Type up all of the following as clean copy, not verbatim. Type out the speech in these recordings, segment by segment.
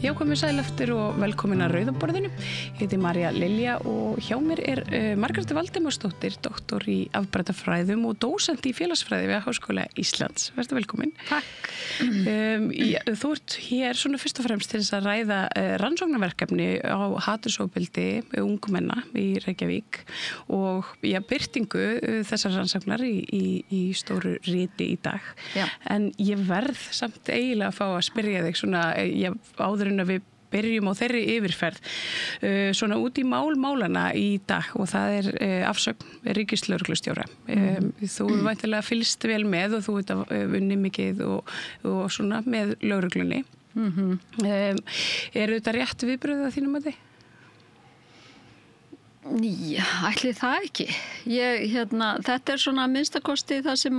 Já, komið sæl eftir og velkomin að Rauðaborðinu. Ég heiti María Lilja og hjá mér Margrét Valdimarsdóttir, doktor í afbragðafræðum og dósent í félagsfræði við Háskóla Íslands. Vertu velkomin. Takk. Þú ert hér svona fyrst og fremst til þess að ræða rannsóknarverkefni á hatursofbeldi ungmenna í Reykjavík og birtingu þessar rannsóknar í stóru riti í dag. Já. En ég verð samt eiginlega að fá að spyrja þig svona, áður en að við byrjum á þeirri yfirferð svona út í málana í dag og það afsögn ríkislögreglustjóra. Þú væntanlega fylgst vel með og þú unni mikið og svona með lögreglunni. Þetta rétt viðbrögð að þínum að þið? Já, ætli það ekki. Þetta svona að minnstakosti það sem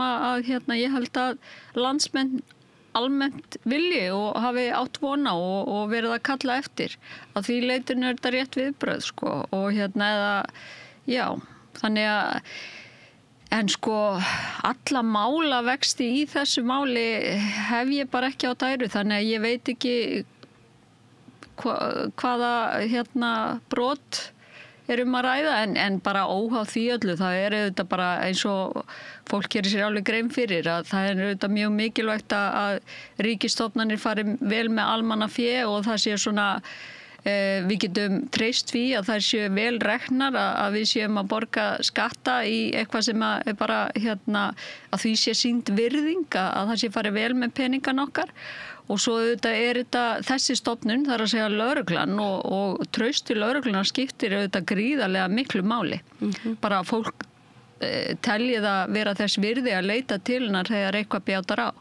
ég held að landsmenn almennt vilji og hafi átt vona og verið að kalla eftir. Að því leitinu þetta rétt viðbrögð, sko. Og þannig að en sko, alla málavexti í þessu máli hef ég bara ekki á dæru, þannig að ég veit ekki hvaða brot að ræða, en bara óháð því öllu, það auðvitað bara eins og fólk gerir sér alveg grein fyrir að það auðvitað mjög mikilvægt að ríkisstofnanir fari vel með almannafé og það sé svona, við getum treyst því að það sé vel reknar að við séum að borga skatta í eitthvað sem bara að því sé sýnd virðing að það sé fari vel með peningan okkar. Og svo auðvitað þessi stofnun, það að segja lögreglan og traust til lögreglunar skiptir auðvitað gríðarlega miklu máli. Bara fólk telji það vera þess virði að leita til hennar þegar eitthvað bjátar á.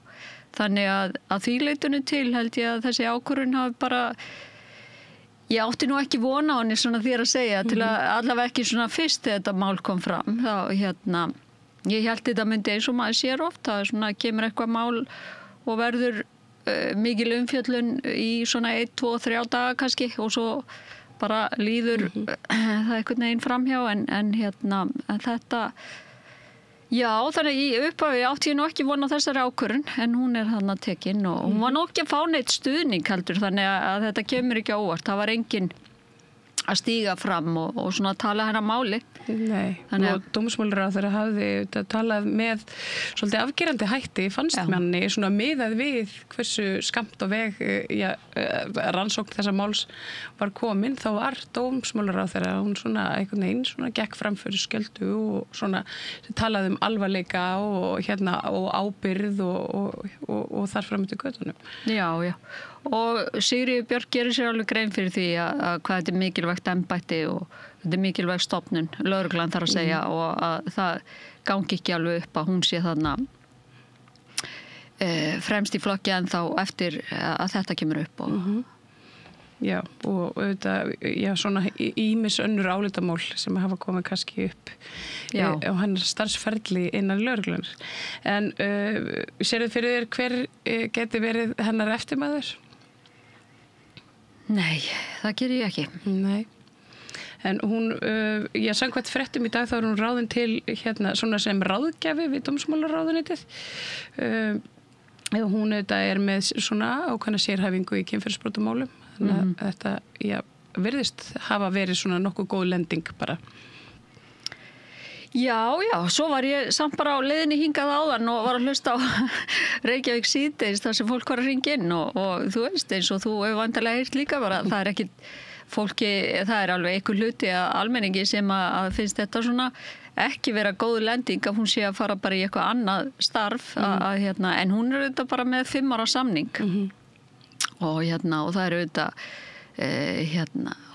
Þannig að því leitinu til held ég að þessi ákvörðun hafi bara, ég átti nú ekki vona á henni svona þér að segja, til að allavega ekki svona fyrst þegar þetta mál kom fram. Þá ég held þetta myndi eins og maður sér oft, það svona kemur eitthvað mál og verður mikil umfjöllun í svona 1, 2, 3 daga kannski og svo bara líður það einhvern veginn framhjá en þetta já, þannig í upphafi átti ég nú ekki vona á þessari ákvörðun en hún þarna tekin og hún var nú ekki að fá neitt stuðning heldur þannig að þetta kemur ekki á óvart, það var enginn að stíga fram og svona tala hennar máli. Nei, og dómsmálaráðherra hafði talað með svolítið afgerandi hætti, fannst manni svona miðað við hversu skammt á veg rannsókn þessa máls var komin, þá var dómsmálaráðherra, hún svona einhvern veginn svona gekk fram fyrir skjöldu og svona talaði alvarleika og ábyrgð og þar fram eftir götunum. Já. Og Sigríður Björk gerir sér alveg grein fyrir því að hvað þetta mikilvægt embætti og þetta mikilvægt stofnun, lögreglan þarf að segja og að það gangi ekki alveg upp að hún sé þarna fremst í flokki en þá eftir að þetta kemur upp. Já, og auðvitað, svona ýmis önnur álitamál sem hafa komið kannski upp á hennar starfsferli innan lögreglunar. En sérðu fyrir þér hver geti verið hennar eftirmaður? Nei, það gerir ég ekki. Nei. En hún, samkvæmt fréttum í dag þá hún ráðin til svona sem ráðgjafi við dómsmálaráðuneytið. Hún auðvitað með svona ákveðna sérhæfingu í kynferðisbrotamálum. Þannig að þetta, virðist hafa verið svona nokkuð góð lending bara. Já, svo var ég samt bara á leiðinni hingað áðan og var að hlusta á Reykjavík síðdeis þar sem fólk var að hringja inn og þú veist eins og þú hefur vantarlega heyrt líka bara, það ekki fólki, það alveg einhver hluti að almenningi sem að finnst þetta svona ekki vera góð lending að hún sé að fara bara í eitthvað annað starf en hún auðvitað bara með 5 ára samning og það auðvitað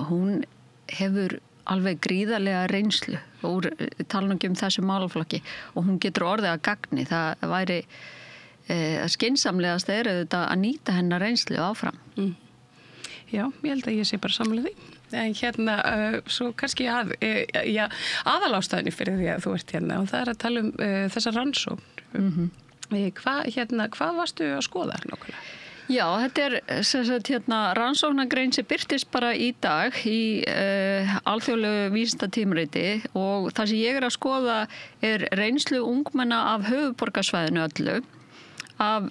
hún hefur alveg gríðarlega reynslu úr talningum þessu málaflokki og hún getur orðið að gagni. Það væri skynsamlegast auðvitað að nýta hennar reynslu áfram. Já, ég held að ég sé bara samlega því. En svo kannski aðalástæðinni fyrir því að þú ert hérna og það að tala þessa rannsókn. Hvað varstu að skoða nákvæmlega? Já, þetta rannsóknargrein sem birtist bara í dag í alþjóðlegu vísindatímariti og það sem ég að skoða reynslu ungmenna af höfuðborgarsvæðinu öllu af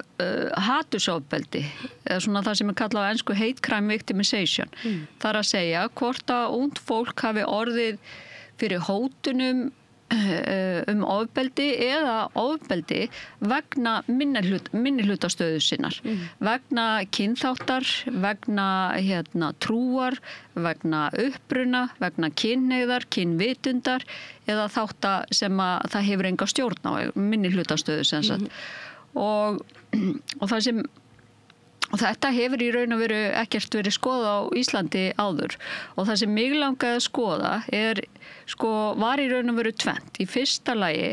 hatursofbeldi, eða svona það sem kallað á ensku hate crime victimization. Það að segja hvort að ungt fólk hafi orðið fyrir hótunum ofbeldi eða ofbeldi vegna minnihlutastöðu sinnar, vegna kynþáttar, vegna trúar, vegna uppruna, vegna kynhneigðar, kynvitundar eða þáttar sem að það hefur enga stjórn á, minnihlutastöðu sem sagt. Og það sem og þetta hefur í raun og veru ekkert verið skoðað á Íslandi áður og það sem mig langaði að skoða var í raun og veru tvennt. Í fyrsta lagi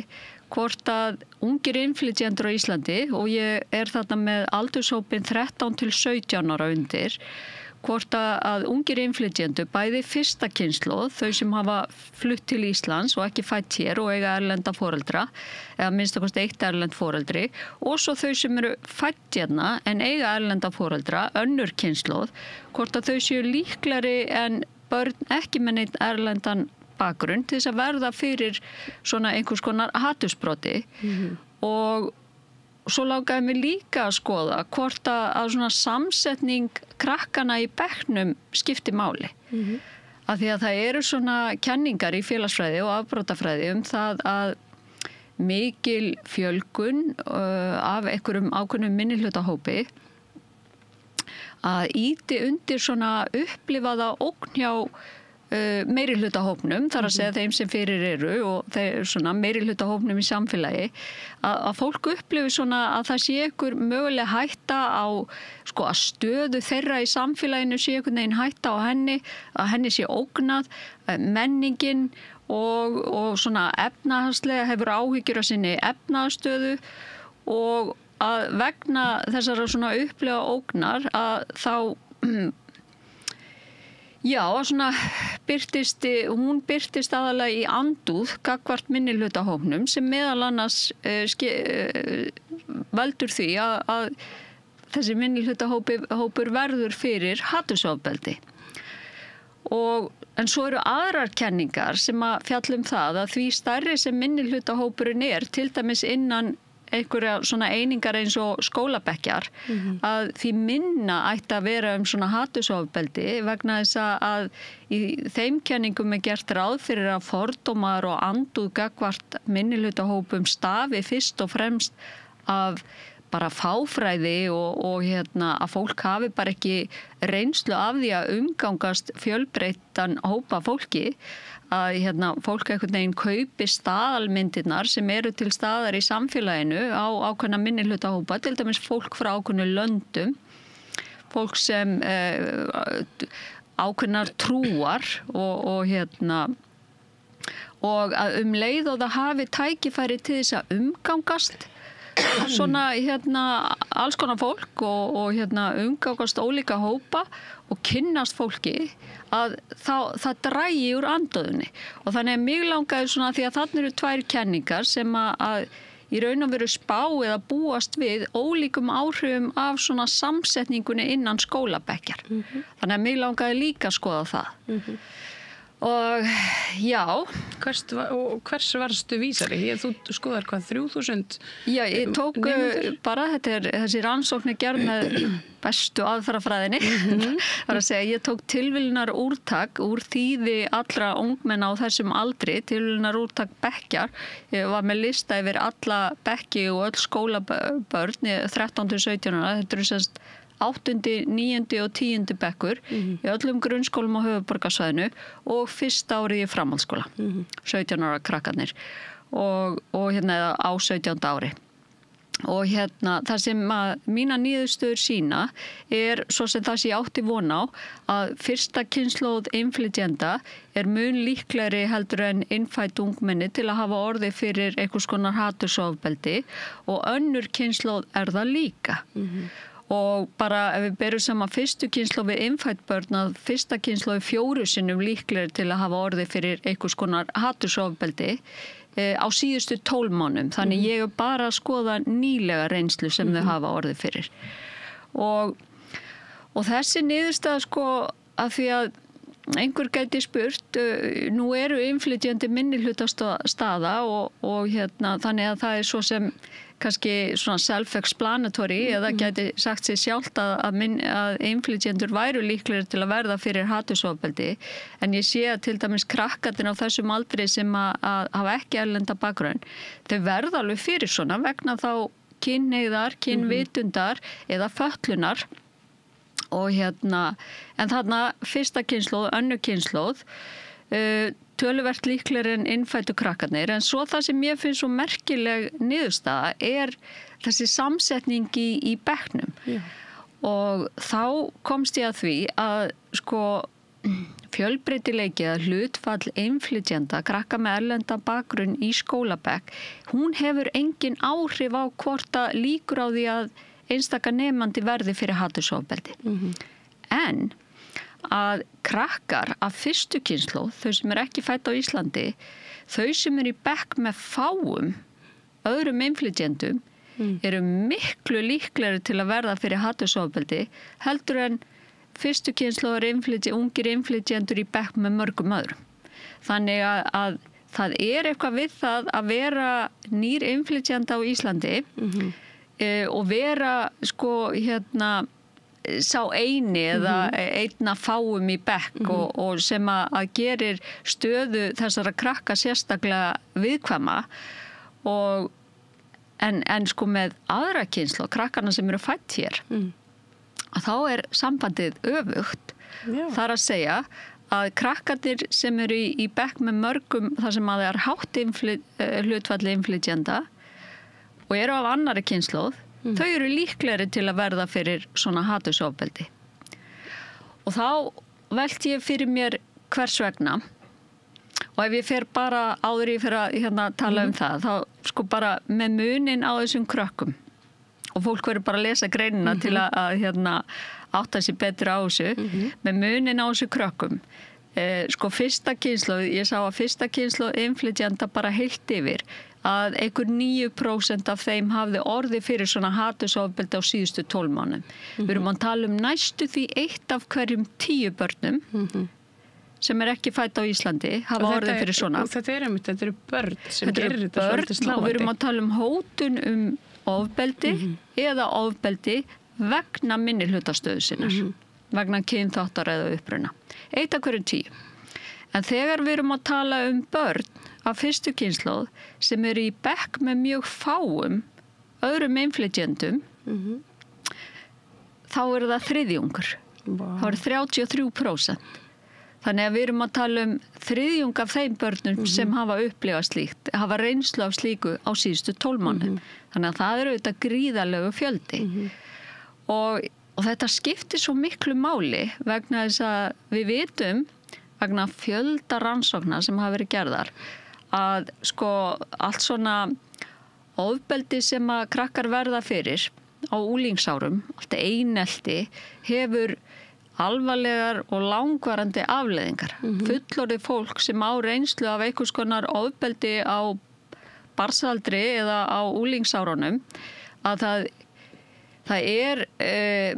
hvort að ungir innflytjendur á Íslandi og ég þarna með aldurshópinn 13 til 17 ára undir, hvort að ungir innflytjendur, bæði fyrsta kynslóð, þau sem hafa flutt til Íslands og ekki fætt hér og eiga erlenda foreldra, eða minnstakosti eitt erlend foreldri, og svo þau sem eru fætt hérna en eiga erlenda foreldra, önnur kynslóð, hvort að þau séu líklari en börn ekki með neitt erlendan bakgrunn til þess að verða fyrir svona einhvers konar hatursbroti. Og svo langaði mig líka að skoða hvort að svona samsetning krakkana í bekknum skipti máli. Af því að það eru svona kenningar í félagsfræði og afbrotafræði það að mikil fjölgun af einhverjum ákveðnum minnihlutahópi að ýti undir svona upplifaða ógn hjá meirihlutahópnum, þar að segja þeim sem fyrir eru og þeir svona meirihlutahópnum í samfélagi, að fólk upplifi svona að það sé einhver möguleg hætta á að stöðu þeirra í samfélaginu sé einhvern veginn hætta á henni, að henni sé ógnað, menningin og svona efnahagslega hefur áhyggjur af sinni efnahagsstöðu og að vegna þessara svona upplifa ógnar að þá svona hún birtist aðalega í andúð gagnvart minnihlutahópnum sem meðal annars veldur því að þessi minnihlutahópur verður fyrir hatursofbeldi. En svo eru aðrar kenningar sem að fjalla það að því stærri sem minnihlutahópurinn til dæmis innan einhverja svona einingar eins og skólabekkjar að því minna ætti að vera svona hatursofbeldi vegna þess að í þeim kenningum gert ráð fyrir að fordómar og andúð gagnvart minnihlutahópum stafi fyrst og fremst af bara fáfræði og að fólk hafi bara ekki reynslu af því að umgangast fjölbreyttan hópa fólki, að fólk einhvern veginn kaupi staðalmyndirnar sem eru til staðar í samfélaginu á ákveðna minnihlutahópa, til dæmis fólk frá ákveðnu löndum, fólk sem ákveðnar trúar og að leið og það hafi tækifæri til þess að umgangast svona alls konar fólk og umgangast ólíka hópa og kynnast fólki að það drægi úr andúðinni og þannig að mig langaði svona því að þarna eru tvær kenningar sem að í raun og veru spá eða búast við ólíkum áhrifum af svona samsetningunni innan skólabekkjar. Þannig að mig langaði líka að skoða það. Og já. Hvers varstu vísari? Þú skoðar hvað, 3000? Já, ég tók bara, þessi rannsókn gerð með bestu aðferðafræðinni. Það að segja, ég tók tilviljunar úrtak úr þýði allra ungmenna á þessum aldri, tilviljunar úrtak bekkjar. Ég var með lista yfir alla bekki og öll skólabörn, 13 til 17 ára, þetta eru semst 8., 9. og 10. bekkur í öllum grunnskólum á höfuðborgarsvæðinu og fyrsta árið í framhaldsskóla, 17 ára krakkarnir og á 17. ári. Og það sem mína niðurstöður sína svo sem það sé átti von á að fyrsta kynslóð innflytjenda mun líklegri heldur en innfædd ungmenni til að hafa orðið fyrir einhvers konar hatursofbeldi og önnur kynslóð það líka. Og bara ef við berum saman fyrstu kynslóð við innfædd börn að fyrsta kynslóð 4 sinnum líklegri til að hafa orðið fyrir einhvers konar hatursofbeldi á síðustu 12 mánuðum. Þannig ég bara að skoða nýlega reynslu sem þau hafa orðið fyrir. Og þessi niðurstaða að því að einhver gæti spurt, nú eru innflytjandi minnihlutastaða og þannig að það svo sem kannski svona self-explanatory eða gæti sagt sér sjálft að innflytjendur væru líklegir til að verða fyrir hatursofbeldi, en ég sé að til dæmis krakkarnir á þessum aldri sem að hafa ekki erlenda bakgrunn, þau verða alveg fyrir svona vegna þá kynhneigðar, kynvitundar eða fötlunar og en þarna fyrsta kynslóð, önnur kynslóð töluvert líklegri en innfæddu krakkarnir, en svo það sem ég finnst svo merkileg niðurstaða þessi samsetning í bekknum. Já. Og þá komst ég að því að sko fjölbreytileiki eða hlutfall innflytjenda, krakka með erlenda bakgrunn í skólabekk, hún hefur engin áhrif á hvort að líkur á því að einstaka nemandi verði fyrir hatursofbeldi. En að krakkar af fyrstu kynslóð, þau sem ekki fædd á Íslandi, þau sem í bekk með fáum öðrum innflytjendum eru miklu líklegri til að verða fyrir hatursofbeldi heldur en fyrstu kynslóðar ungir innflytjendur í bekk með mörgum öðrum. Þannig að það eitthvað við það að vera nýr innflytjenda á Íslandi og vera sko sá eini eða einna fáum í bekk og sem að gerir stöðu þessara krakka sérstaklega viðkvæma en sko með aðra kynslóð, krakkarna sem eru fædd hér að þá sambandið öfugt. Þar að segja að krakkarnir sem eru í bekk með mörgum þar sem að það hátt hlutfalli innflytjenda og eru af annarri kynslóð, þau eru líklegri til að verða fyrir svona hatursofbeldi. Og þá velti ég fyrir mér hvers vegna, og ef ég fer bara áður ég fer að tala það, þá sko bara með munin á þessum krökkum, og fólk verður bara að lesa greinina til að átta sig betur á þessu, með munin á þessu krökkum. Sko fyrsta kynslóð, ég sá að fyrsta kynslóð innflytjenda bara heilt yfir að einhver 9% af þeim hafði orðið fyrir svona hatursofbeldi á síðustu 12 mánuðum. Við erum að tala næstu því 1 af hverjum 10 börnum sem ekki fædd á Íslandi hafa orðið fyrir svona. Og þetta eru börn sem gerir þetta svolítið sláandi. Og við erum að tala hótun ofbeldi eða ofbeldi vegna minnihlutastøðu sinnar, vegna kynþáttar eða uppruna. 1 af hverjum 10. En þegar við erum að tala börn af fyrstu kynslóð sem eru í bekk með mjög fáum öðrum innflytjendum, þá það þriðjungur. Wow. Það 33%. Þannig að við erum að tala þriðjung af þeim börnum sem hafa upplifað slíkt, hafa reynslu af slíku á síðustu 12 mánuðum. Þannig að það þetta gríðarlegu fjöldi. Og þetta skiptir svo miklu máli vegna þess að við vitum vegna fjölda rannsókna sem hafa verið gerðar að sko allt svona ofbeldi sem að krakkar verða fyrir á úlingsárum, allt einelti, hefur alvarlegar og langvarandi afleiðingar. Fullorðið fólk sem á reynslu af einhvers konar ofbeldi á barnsaldri eða á úlingsárunum, að það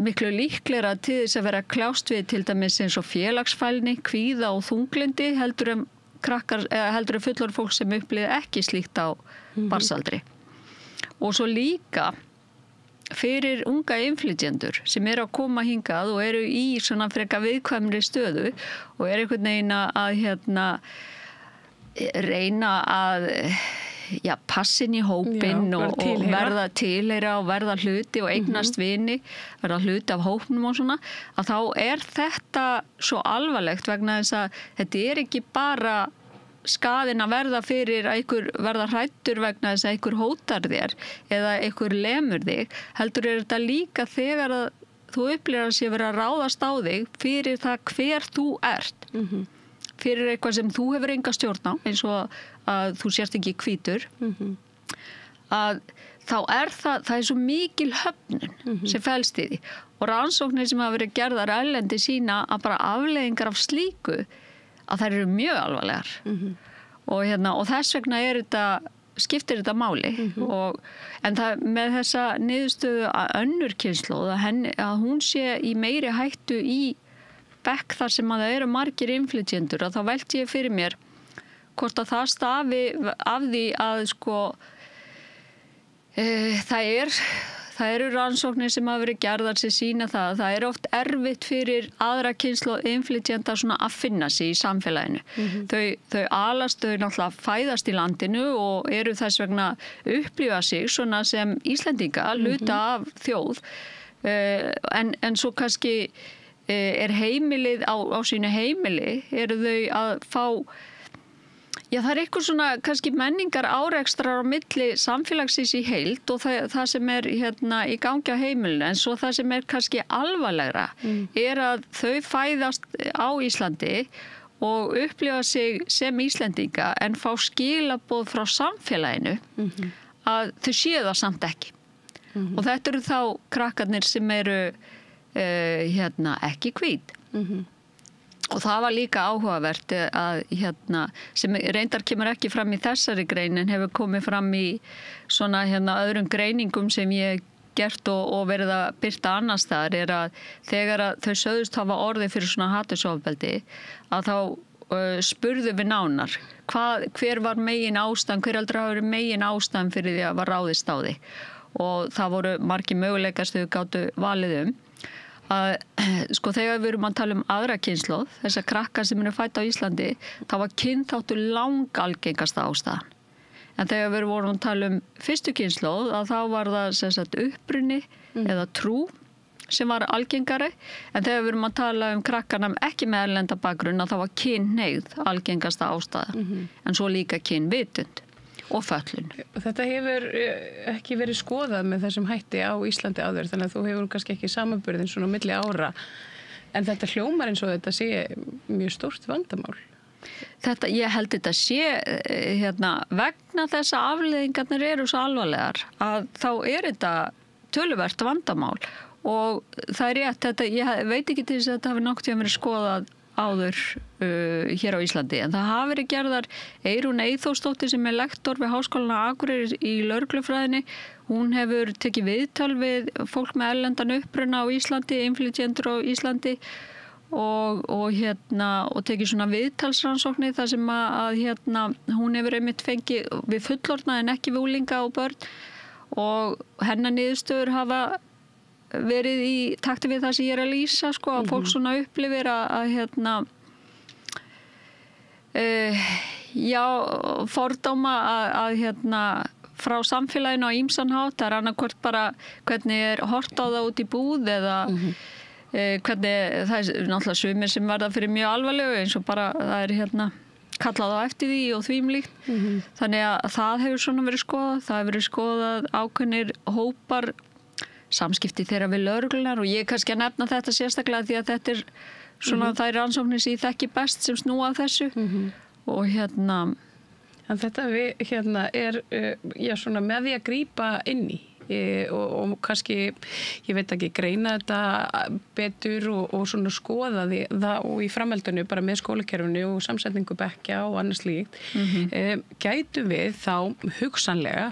miklu líklegra til þess að vera kljást við til dæmis eins og félagsfælni, kvíða og þunglyndi heldur en fullorðið fólk sem upplifði ekki slíkt á barnsaldri. Og svo líka fyrir unga innflytjendur sem að koma hingað og eru í svona freka viðkvæmri stöðu og einhvern veginn að reyna að passin í hópinn og verða tilheyra og verða hluti og eignast vini, verða hluti af hópnum og svona, að þá þetta svo alvarlegt vegna þess að þetta ekki bara skaðin að verða fyrir að einhver verða hræddur vegna þess að einhver hótar þér eða einhver lemur þig, heldur þetta líka þegar að þú upplifir að sé vera að ráðast á þig fyrir það hver þú ert. Fyrir eitthvað sem þú hefur enga stjórn á, eins og að þú sért ekki hvítur, að þá það svo mikil höfnun sem felst í því. Og rannsóknir sem hafa verið gerðar erlendi sína að bara afleiðingar af slíku, að þær eru mjög alvarlegar. Og þess vegna skiptir þetta máli. En með þessa niðurstöðu að önnur kynslóð, að hún sé í meiri hættu í bekk þar sem að það eru margir innflytjendur, að þá velti ég fyrir mér hvort að það stafi af því að sko Það eru rannsóknir sem hafa verið gerðar sem sýna það. Það er oft erfitt fyrir aðra kynslóð innflytjenda svona að finna sig í samfélaginu. Þau alast, þau náttúrulega fæðast í landinu og eru þess vegna upplifa sig svona sem Íslendinga, hluta af þjóð. En svo kannski er heimilið á sínu heimili, eru þau að fá. Já, það er eitthvað svona kannski menningar árekstrar á milli samfélagsins í heild og það sem er í gangi á heimilinu, en svo það sem er kannski alvarlegra er að þau fæðast á Íslandi og upplifa sig sem Íslendinga en fá skilaboð frá samfélaginu að þau séu það samt ekki. Og þetta eru þá krakkarnir sem eru ekki hvít. Og það var líka áhugavert að sem reyndar kemur ekki fram í þessari grein en hefur komið fram í svona öðrum greiningum sem ég gert og verið að birta annars staðar er að þegar að þau sögðust hafa orðið fyrir svona hatursofbeldi að þá spurðu við nánar hver var megin ástæðan, hver heldur hafa verið megin ástæðan fyrir því að var ráðist á því og það voru margir möguleikar sem þau gátu valið að sko þegar við erum að tala aðra kynslóð, þessar krakkar sem eru fædd á Íslandi, þá var kynþáttur langalgengasta ástæðan. En þegar við vorum að tala fyrstu kynslóð, að þá var það sem sagt uppruni eða trú sem var algengari, en þegar við erum að tala krakkarna ekki með erlenda bakgrunn, að þá var kynhneigð algengasta ástæðan, en svo líka kynvitund. Og föllun. Þetta hefur ekki verið skoðað með þessum hætti á Íslandi áður, þannig að þú hefur kannski ekki samanburðin svona á milli ára. En þetta hljómar eins og þetta sé mjög stórt vandamál. Ég held þetta sé vegna þess að afleiðingarnir eru svo alvarlegar að þá er þetta töluvert vandamál og það er rétt, ég veit ekki til þess að þetta hafi nokkuð tíma verið skoðað áður hér á Íslandi en það hafi verið gerðar Eyrún Eyþórsdóttir sem er lektor við Háskólann á Akureyri í lögreglufræðinni. Hún hefur tekið viðtal við fólk með erlendan uppruna á Íslandi, innflytjendur á Íslandi og tekið svona viðtalsrannsóknir þar sem að hún hefur einmitt fengið við fullorðna en ekki við unglinga og börn og hennar niðurstöður hafa verið í takti við það sem ég er að lýsa sko, að fólk svona upplifir að fordóma að frá samfélaginu á ýmsan hátt, það er annarkvort bara hvernig er hort á það út í búð eða hvernig það er náttúrulega sumir sem verða fyrir mjög alvarlegu eins og bara það er kallað á eftir því og þvímlíkt þannig að það hefur svona verið skoðað, það hefur verið skoðað ákveðnir hópar samskipti þeirra við lögreglunar og ég kannski að nefna þetta sérstaklega því að þetta er svona þær rannsóknir sem ég þekki best sem snúa af þessu og En þetta er svona með því að grípa inn í og kannski, ég veit ekki, greina þetta betur og svona skoða það og í framhaldinu bara með skólakerfinu og samsetningu bekkja og annars slíkt. Gætum við þá hugsanlega,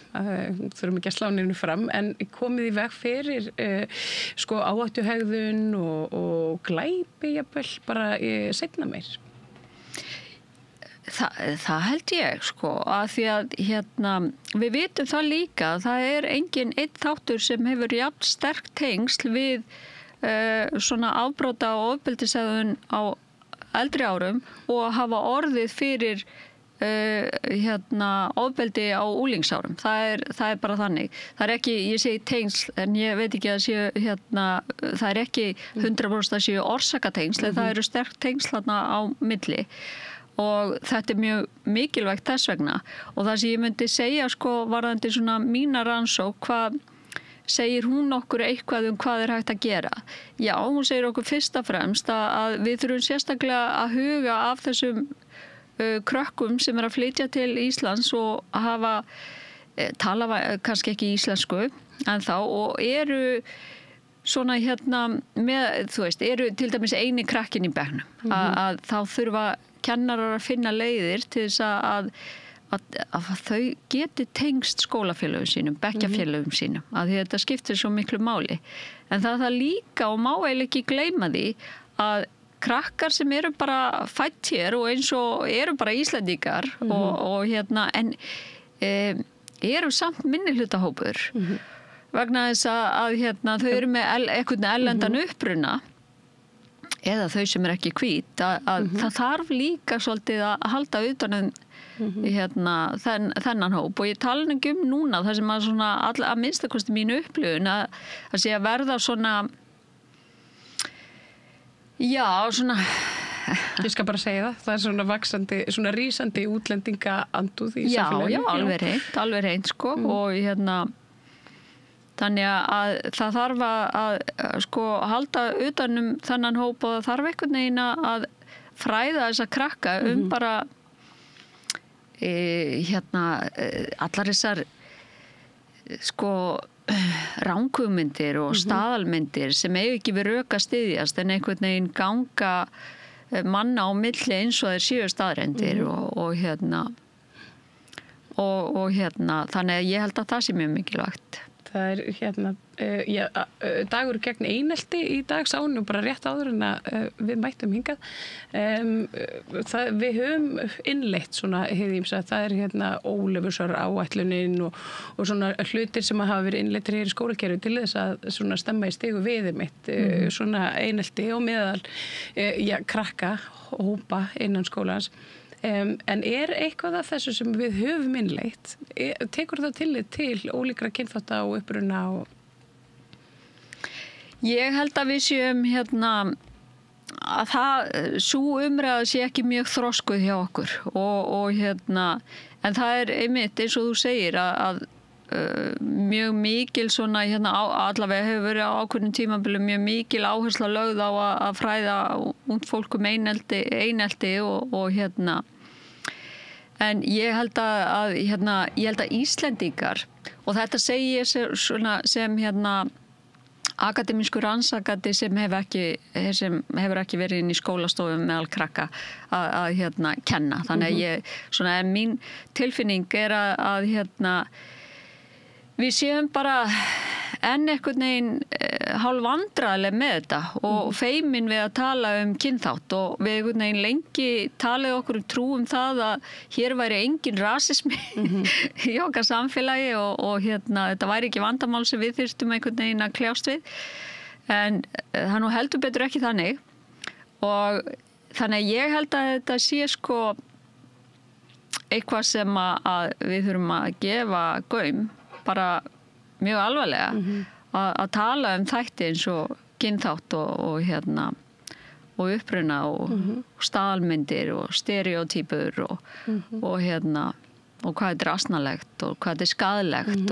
þurfum ekki að slá neinu fram, en komið í veg fyrir áhættuhegðun og glæpi jafnvel bara seinna meir? Það held ég sko að því að við vitum það líka að það er engin einn þáttur sem hefur jafn sterkt tengsl við svona afbrota og ofbeldishegðun á eldri árum og hafa orðið fyrir ofbeldi á úlingsárum. Það er bara þannig. Það er ekki, ég segi tengsl en ég veit ekki að séu það er ekki 100% að séu orsakatengsl en það eru sterkt tengsl þarna á milli. Og þetta er mjög mikilvægt þess vegna og það sem ég myndi segja sko varðandi svona mína rannsókn, hvað segir hún okkur eitthvað hvað er hægt að gera? Já, hún segir okkur fyrst og fremst að við þurfum sérstaklega að huga af þessum krökkum sem að flytja til Íslands og tala kannski ekki íslensku en þá og eru svona með, þú veist, eru til dæmis eini krakkin í bekknum að þá þurfa kennarar að finna leiðir til þess að þau geti tengst skólafélögum sínum, bekkjafélögum sínum, að því þetta skiptir svo miklu máli. En það líka og má eiginlega ekki gleyma því að krakkar sem eru bara fædd hér og eins og eru bara Íslendingar og en eru samt minnihlutahópur vegna þess að þau eru með einhvern erlendan uppruna eða þau sem ekki hvít að það þarf líka svolítið að halda utanum þennan hóp og ég tala ekki núna það sem að svona að minnstakosti mínu upplifun að sé að verða svona svona ég skal bara segja það er svona vaxandi, svona rísandi útlendingaandúð í samfélaginu. Já, alveg hreint sko og þannig að það þarf að sko halda utanum þennan hóp og það þarf einhvern veginn að fræða þessa krakka bara allar þessar sko ranghugmyndir og staðalmyndir sem eiga ekki við rök að styðjast en einhvern veginn ganga manna á milli eins og þeir séu staðrendir og þannig að ég held að það sé mjög mikilvægt. Það er dagur gegn einelti í dag sánu bara rétt áður en að við mættum hingað. Við höfum innleitt svona það er ólöfusar áætlunin og svona hlutir sem hafa verið innleittir hér í skólakerfi til þess að svona stemma í stigu við svona einelti og meðal krakka hópa innan skólans. En er eitthvað af þessu sem við höfum innleitt? Tekur það tillit til ólíkra kynþátta og uppruna? Ég held að við séum að sú umræða sé ekki mjög þroskuð hjá okkur en það er einmitt eins og þú segir að mjög mikil svona allavega hefur verið á ákveðnum tímabilum mjög mikil áhersla lögð á að fræða ungt fólk einelti og en ég held að Íslendingar og þetta segi ég sem akademískur rannsakandi sem hefur ekki verið inn í skólastofum meðal krakka að kenna þannig að mín tilfinning er að við séum bara enn einhvern veginn hálf vandræðileg með þetta og feimin við að tala kynþátt og við einhvern veginn lengi talið okkur trú það að hér væri engin rasismi í okkar samfélagi og þetta væri ekki vandamál sem við þyrftum einhvern veginn að kljást við en það nú heldur betur ekki þannig og þannig að ég held að þetta sé sko eitthvað sem að við þurfum að gefa gaum bara mjög alvarlega að tala þætti eins og kynþátt og uppruna og staðalmyndir og stereotypur og hvað er asnalegt og hvað er skaðlegt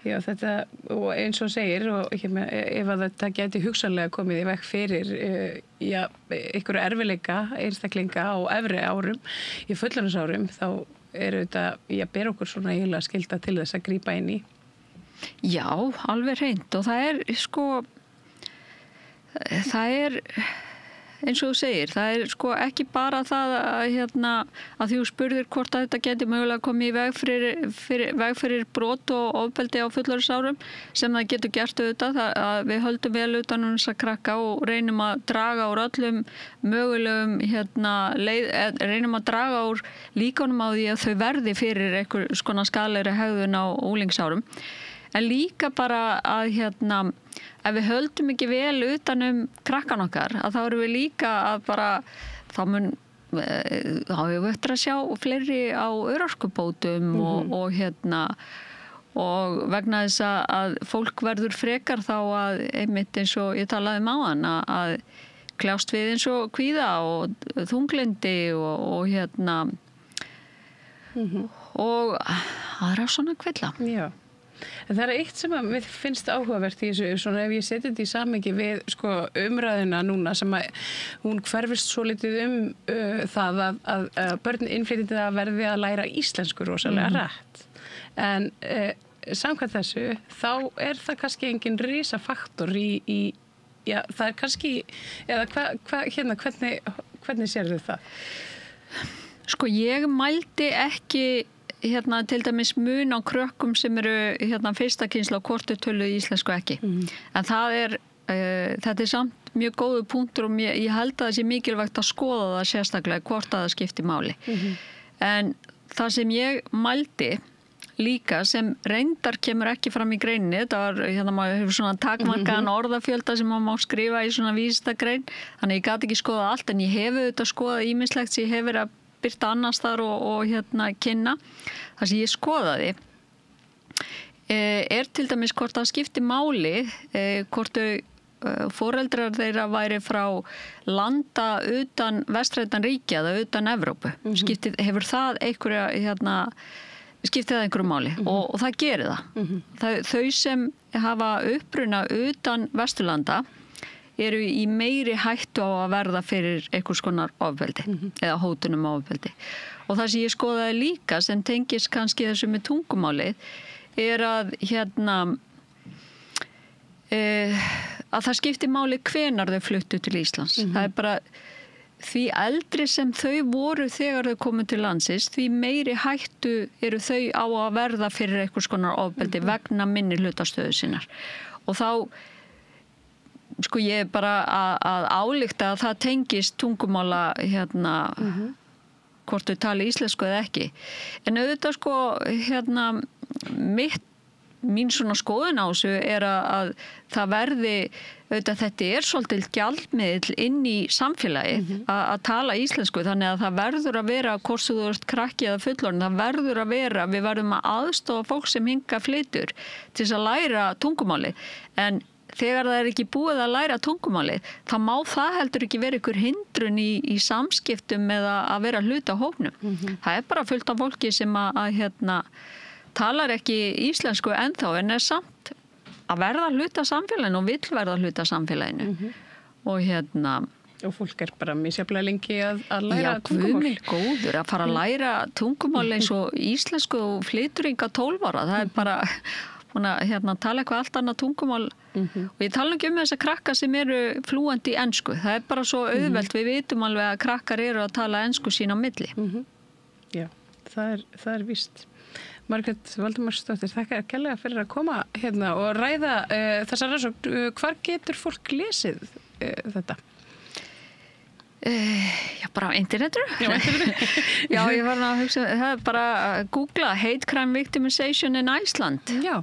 Já, þetta og eins og segir og ef að þetta geti hugsanlega komið í veg fyrir einhverju erfiðleika einstaklinga á efri árum í fullorðinsárum þá þetta ber okkur svona eiginlega skylda til þess að grípa inn í. Já, alveg hreint og það er eins og þú segir, það er sko ekki bara það að þú spurðir hvort að þetta geti mögulega komið í veg fyrir brot og ofbeldi á fullorðinsárum sem það getur gert auðvitað að við höldum vel utan þess að krakka og reynum að draga úr öllum mögulegum reynum að draga úr líkunum á því að þau verði fyrir einhver skona skaðlegri hegðun á úlingsárum en líka bara að ef við höldum ekki vel utanum krakkan okkar að þá erum við líka að bara þá hefur við eftir að sjá fleiri á örorkubótum og vegna þess að fólk verður frekar þá að einmitt eins og ég talaði áðan að kljást við eins og kvíða og þunglindi og aðra svona kvilla. Já. En það er eitt sem að mér finnst áhugavert í þessu, svona ef ég seti þetta í samhengi við sko umræðuna núna sem að hún hverfist svo litið það að börn innflytjandi að verði að læra íslensku rosalega rætt. En samkvæmt þessu, þá er það kannski engin risafaktor það er kannski, eða hvernig sérðu það? Sko ég mældi ekki til dæmis mun á krökkum sem eru fyrsta kynslóð hvort þau töluðu íslensku ekki. En þetta er samt mjög góðu punktur og ég held að það sé mikilvægt að skoða það sérstaklega hvort að það skipti máli. En það sem ég mældi líka sem reyndar kemur ekki fram í greininni. Þetta var, hérna maður hefur svona takmarkaðan orðafjölda sem maður má skrifa í svona vísindagrein. Þannig ég gat ekki skoða allt en ég hef auðvitað skoðað ýmislegt sem ég hef verið að birta annars þar og hérna kynna. Það sem ég skoðaði til dæmis hvort það skipti máli, hvort foreldrar þeirra væri frá landa utan vestrænna ríkja eða utan Evrópu. Hefur það skiptir það einhverju máli og það gerir það. Þau sem hafa uppruna utan Vesturlanda eru í meiri hættu á að verða fyrir einhvers konar ofbeldi eða hótunum ofbeldi. Og það sem ég skoðaði líka sem tengist kannski þessu með tungumálið að að það skiptir máli hvenær þau fluttu til Íslands. Það bara því eldri sem þau voru þegar þau komu til landsins, því meiri hættu eru þau á að verða fyrir einhvers konar ofbeldi vegna minni hlutastöðu sinnar. Og þá ég bara að álykta að það tengist tungumála hvort þau tali íslensku eða ekki. En auðvitað mín svona skoðun á þessu að það verði, auðvitað þetta svolítið gjaldmiðill inn í samfélagið að tala íslensku, þannig að það verður að vera, hvort þú ert krakki eða fullorðin, það verður að vera, við verðum að aðstofa fólk sem hingað flytur til þess að læra tungumálið. En þegar það ekki búið að læra tungumálið, þá má það heldur ekki vera ykkur hindrun í samskiptum eða að vera hluta hópnum. Það bara fullt af fólki sem að talar ekki íslensku ennþá en samt að verða hluta samfélaginu og vill verða hluta samfélaginu. Og fólk bara misjafnlega lengi að læra tungumál. Já, guð minn góður, að fara að læra tungumál eins og íslensku og flytur yngar 12 ára. Það bara tala eitthvað allt annað tungumál. Og ég tala ekki þess að krakka sem eru flúandi í ensku. Það bara svo auðvelt, við vitum alveg að krakkar eru að tala ensku sín á milli. Já, það víst. Margrét Valdimarsdóttir, þakka kærlega fyrir að koma hérna og ræða þessar rannsókn. Hvar getur fólk lesið þetta? Já, bara á internetinu. Já, ég var að hugsa, það bara að googla Hate Crime Victimization in Iceland. Já.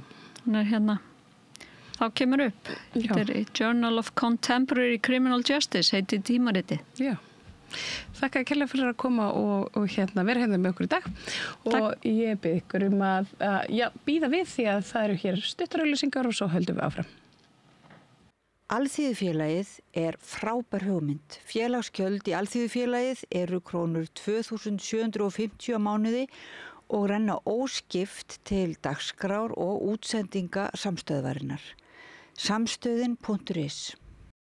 Þá kemur upp. Þetta Journal of Contemporary Criminal Justice, heitir tímaritið. Já. Þakka kærlega fyrir að koma og vera hérna með okkur í dag. Og ég bið ykkur að bíða við því að það eru hér stuttarauglýsingar og svo höldum við áfram. Alþýðufélagið frábær hugmynd. Félagsgjöld í Alþýðufélagið eru krónur 2.750 á mánuði og renna óskipt til dagskrár og útsendinga samstöðvarinnar. Samstöðin.is